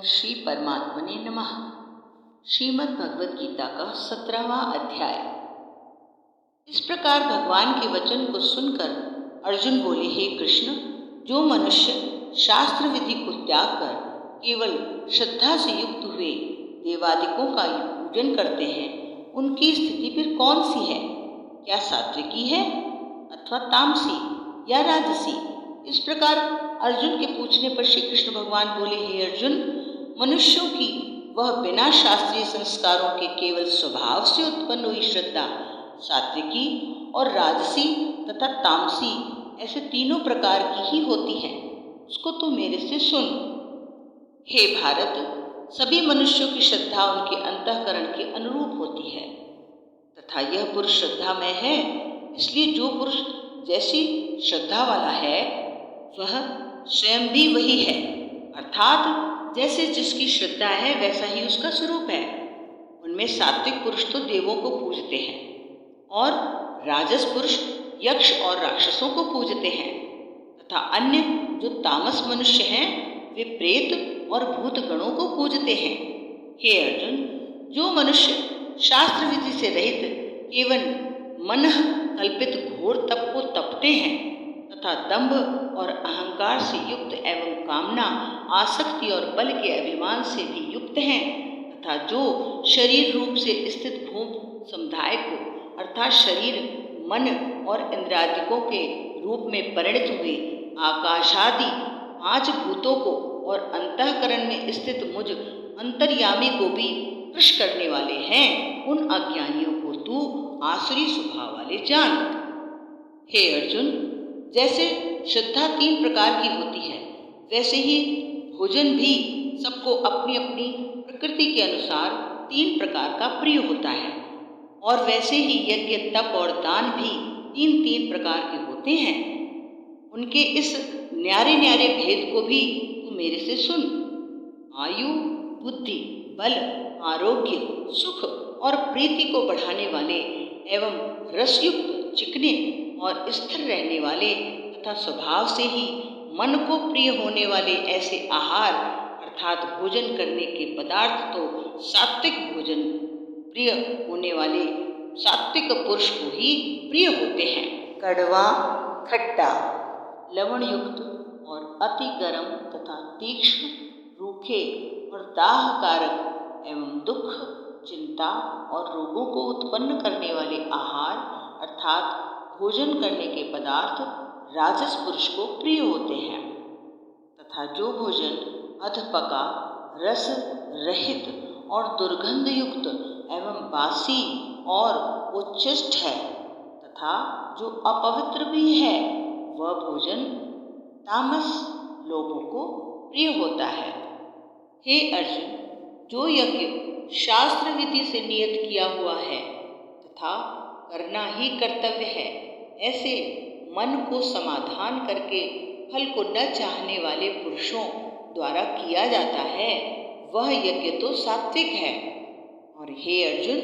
श्री परमात्मने नमः। श्रीमद् भगवद गीता का 17वां अध्याय। इस प्रकार भगवान के वचन को सुनकर अर्जुन बोले, हे कृष्ण, जो मनुष्य शास्त्र विधि को त्याग कर केवल श्रद्धा से युक्त हुए देवादिकों का पूजन करते हैं, उनकी स्थिति फिर कौन सी है? क्या सात्विकी है अथवा तामसी या राजसी? इस प्रकार अर्जुन के पूछने पर श्री कृष्ण भगवान बोले, हे अर्जुन, मनुष्यों की वह बिना शास्त्रीय संस्कारों के केवल स्वभाव से उत्पन्न हुई श्रद्धा सात्विकी और राजसी तथा तामसी ऐसे तीनों प्रकार की ही होती है। उसको तो मेरे से सुन। हे भारत, सभी मनुष्यों की श्रद्धा उनके अंतःकरण के अनुरूप होती है तथा यह पुरुष श्रद्धामय है। इसलिए जो पुरुष जैसी श्रद्धा वाला है वह स्वयं भी वही है, अर्थात जैसे जिसकी श्रद्धा है वैसा ही उसका स्वरूप है। उनमें सात्विक पुरुष तो देवों को पूजते हैं और राजस पुरुष यक्ष और राक्षसों को पूजते हैं तथा अन्य जो तामस मनुष्य हैं वे प्रेत और भूत गणों को पूजते हैं। हे अर्जुन, जो मनुष्य शास्त्र विधि से रहित केवल मन कल्पित घोर तप को तपते हैं तथा दंभ और अहंकार से युक्त एवं कामना, आसक्ति और बल के अभिमान से भी युक्त हैं तथा जो शरीर रूप से स्थित भूम समुदाय को अर्थात शरीर, मन और इंद्रियादिकों के रूप में परिणत हुए आकाशादि 5 भूतों को और अंतःकरण में स्थित मुझ अंतर्यामी को भी कृश करने वाले हैं, उन अज्ञानियों को तू आसुरी स्वभाव वाले जान। हे अर्जुन, जैसे श्रद्धा 3 प्रकार की होती है वैसे ही भोजन भी सबको अपनी अपनी प्रकृति के अनुसार 3 प्रकार का प्रिय होता है और वैसे ही यज्ञ, तप और दान भी 3 प्रकार के होते हैं। उनके इस न्यारे न्यारे भेद को भी तू मेरे से सुन। आयु, बुद्धि, बल, आरोग्य, सुख और प्रीति को बढ़ाने वाले एवं रसयुक्त, चिकने और स्थिर रहने वाले तथा स्वभाव से ही मन को प्रिय होने वाले ऐसे आहार अर्थात भोजन करने के पदार्थ तो सात्विक भोजन प्रिय होने वाले सात्विक पुरुष को ही प्रिय होते हैं। कड़वा, खट्टा, लवण युक्त और अति गर्म तथा तीक्ष्ण, रूखे और दाहकारक एवं दुख, चिंता और रोगों को उत्पन्न करने वाले आहार अर्थात भोजन करने के पदार्थ राजस पुरुष को प्रिय होते हैं तथा जो भोजन अधपका, रस रहित और दुर्गंध युक्त एवं बासी और उच्छिष्ट है तथा जो अपवित्र भी है वह भोजन तामस लोगों को प्रिय होता है। हे अर्जुन, जो यज्ञ शास्त्र विधि से नियत किया हुआ है तथा करना ही कर्तव्य है, ऐसे मन को समाधान करके फल को न चाहने वाले पुरुषों द्वारा किया जाता है वह यज्ञ तो सात्विक है। और हे अर्जुन,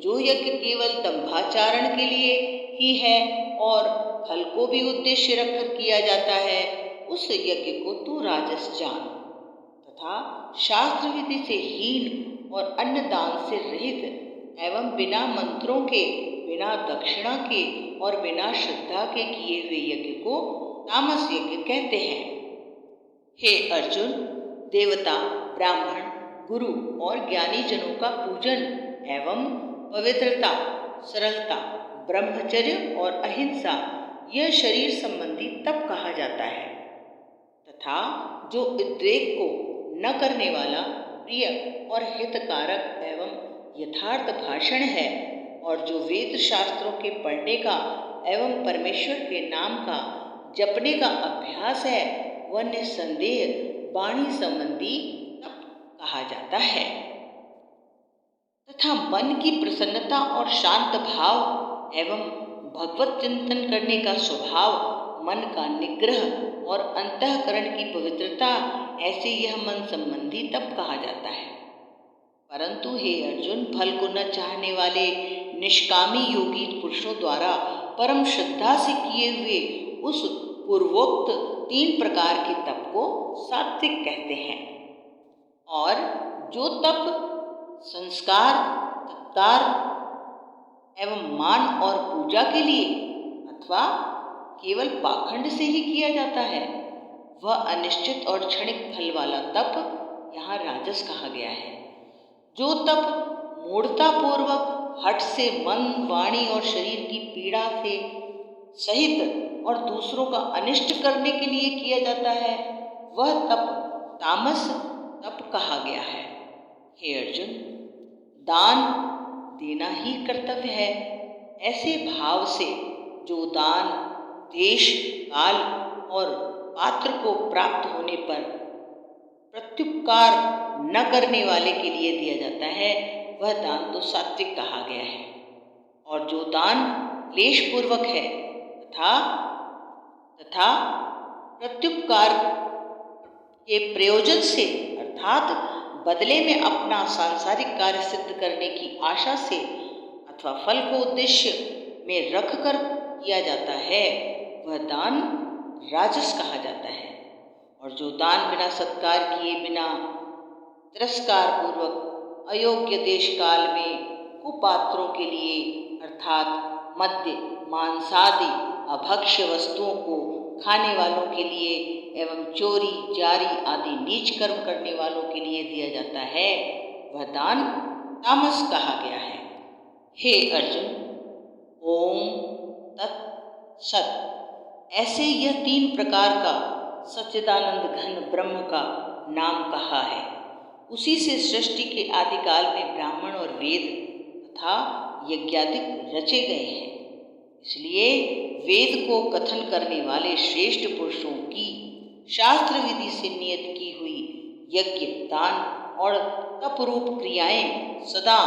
जो यज्ञ केवल दंभाचारण के लिए ही है और फल को भी उद्देश्य रखकर किया जाता है उस यज्ञ को तू राजस जान तथा शास्त्र विधि से हीन और अन्न दान से रहित एवं बिना मंत्रों के, बिना दक्षिणा के और बिना श्रद्धा के किए हुए यज्ञ को तामस यज्ञ कहते हैं। हे अर्जुन, देवता, ब्राह्मण, गुरु और ज्ञानी जनों का पूजन एवं पवित्रता, सरलता, ब्रह्मचर्य और अहिंसा यह शरीर संबंधी तप कहा जाता है तथा जो उद्रेक को न करने वाला प्रिय और हितकारक एवं यथार्थ भाषण है और जो वेद शास्त्रों के पढ़ने का एवं परमेश्वर के नाम का जपने का अभ्यास है वह निस्संदेह वाणी संबंधी तप कहा जाता है तथा मन की प्रसन्नता और शांत भाव एवं भगवत चिंतन करने का स्वभाव, मन का निग्रह और अंतःकरण की पवित्रता, ऐसे यह मन संबंधी तप कहा जाता है। परंतु हे अर्जुन, फल को न चाहने वाले निष्कामी योगी पुरुषों द्वारा परम श्रद्धा से किए हुए उस पूर्वोक्त 3 प्रकार के तप को सात्विक कहते हैं। और जो तप संस्कार, तत्कार एवं मान और पूजा के लिए अथवा केवल पाखंड से ही किया जाता है, वह अनिश्चित और क्षणिक फल वाला तप यहाँ राजस कहा गया है। जो तप मूढ़तापूर्वक हठ से मन, वाणी और शरीर की पीड़ा से सहित और दूसरों का अनिष्ट करने के लिए किया जाता है, वह तप तामस तप कहा गया है। हे अर्जुन, दान देना ही कर्तव्य है। ऐसे भाव से जो दान देश, काल और पात्र को प्राप्त होने पर प्रत्युपकार न करने वाले के लिए दिया जाता है, वह दान तो सात्विक कहा गया है। और जो दान क्लेश पूर्वक है तथा प्रत्युपकार के प्रयोजन से अर्थात बदले में अपना सांसारिक कार्य सिद्ध करने की आशा से अथवा फल को उद्देश्य में रखकर किया जाता है, वह दान राजस कहा जाता है। और जो दान बिना सत्कार किए, बिना तिरस्कार पूर्वक अयोग्य देश काल में कुपात्रों के लिए अर्थात मद्य, मांसादि अभक्ष्य वस्तुओं को खाने वालों के लिए एवं चोरी, जारी आदि नीच कर्म करने वालों के लिए दिया जाता है, वह दान तामस कहा गया है। हे अर्जुन, ओम तत्सत। ऐसे यह 3 प्रकार का सच्चिदानंद घन ब्रह्म का नाम कहा है। उसी से सृष्टि के आदिकाल में ब्राह्मण और वेद तथा यज्ञादिक रचे गए हैं। इसलिए वेद को कथन करने वाले श्रेष्ठ पुरुषों की शास्त्र विधि से नियत की हुई यज्ञ, दान और तपरूप क्रियाएं सदा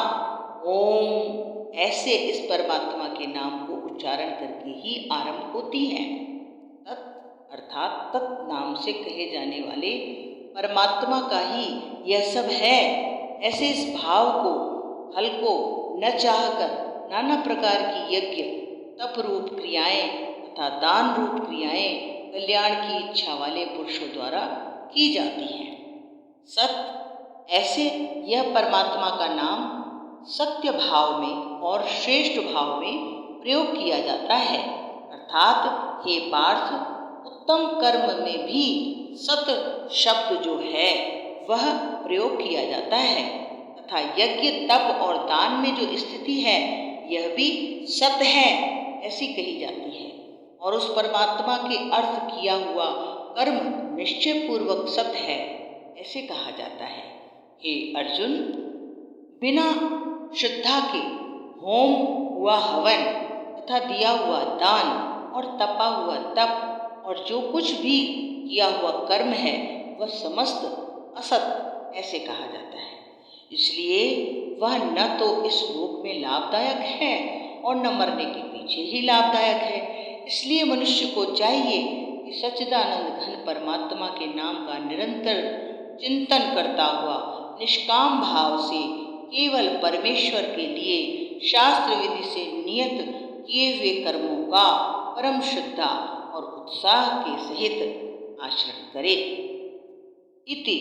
ओम ऐसे इस परमात्मा के नाम को उच्चारण करके ही आरंभ होती हैं। तत् अर्थात तत् नाम से कहे जाने वाले परमात्मा का ही यह सब है। ऐसे इस भाव को, फल को न चाहकर नाना प्रकार की यज्ञ, तप रूप क्रियाएं तथा दान रूप क्रियाएं कल्याण की इच्छा वाले पुरुषों द्वारा की जाती हैं। सत ऐसे यह परमात्मा का नाम सत्य भाव में और श्रेष्ठ भाव में प्रयोग किया जाता है। अर्थात हे पार्थ, उत्तम कर्म में भी सत शब्द जो है वह प्रयोग किया जाता है तथा यज्ञ, तप और दान में जो स्थिति है यह भी सत है ऐसी कही जाती है। और उस परमात्मा के अर्थ किया हुआ कर्म निश्चय पूर्वक सत है ऐसे कहा जाता है। हे अर्जुन, बिना श्रद्धा के होम हुआ हवन तथा दिया हुआ दान और तपा हुआ तप और जो कुछ भी किया हुआ कर्म है वह समस्त असत ऐसे कहा जाता है। इसलिए वह न तो इस लोक में लाभदायक है और न मरने के पीछे ही लाभदायक है। इसलिए मनुष्य को चाहिए कि सच्चिदानंद घन परमात्मा के नाम का निरंतर चिंतन करता हुआ निष्काम भाव से केवल परमेश्वर के लिए शास्त्र विधि से नियत किए हुए कर्मों का परम श्रद्धा और उत्साह के सहित आचरण करे। इति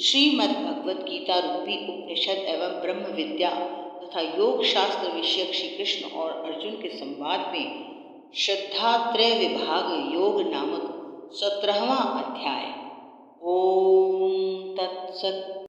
श्रीमद् भगवद गीता रूपी उपनिषद एवं ब्रह्म विद्या तथा योग शास्त्र विषयक श्री कृष्ण और अर्जुन के संवाद में श्रद्धात्रय विभाग योग नामक 17वां अध्याय। ओम तत्सत।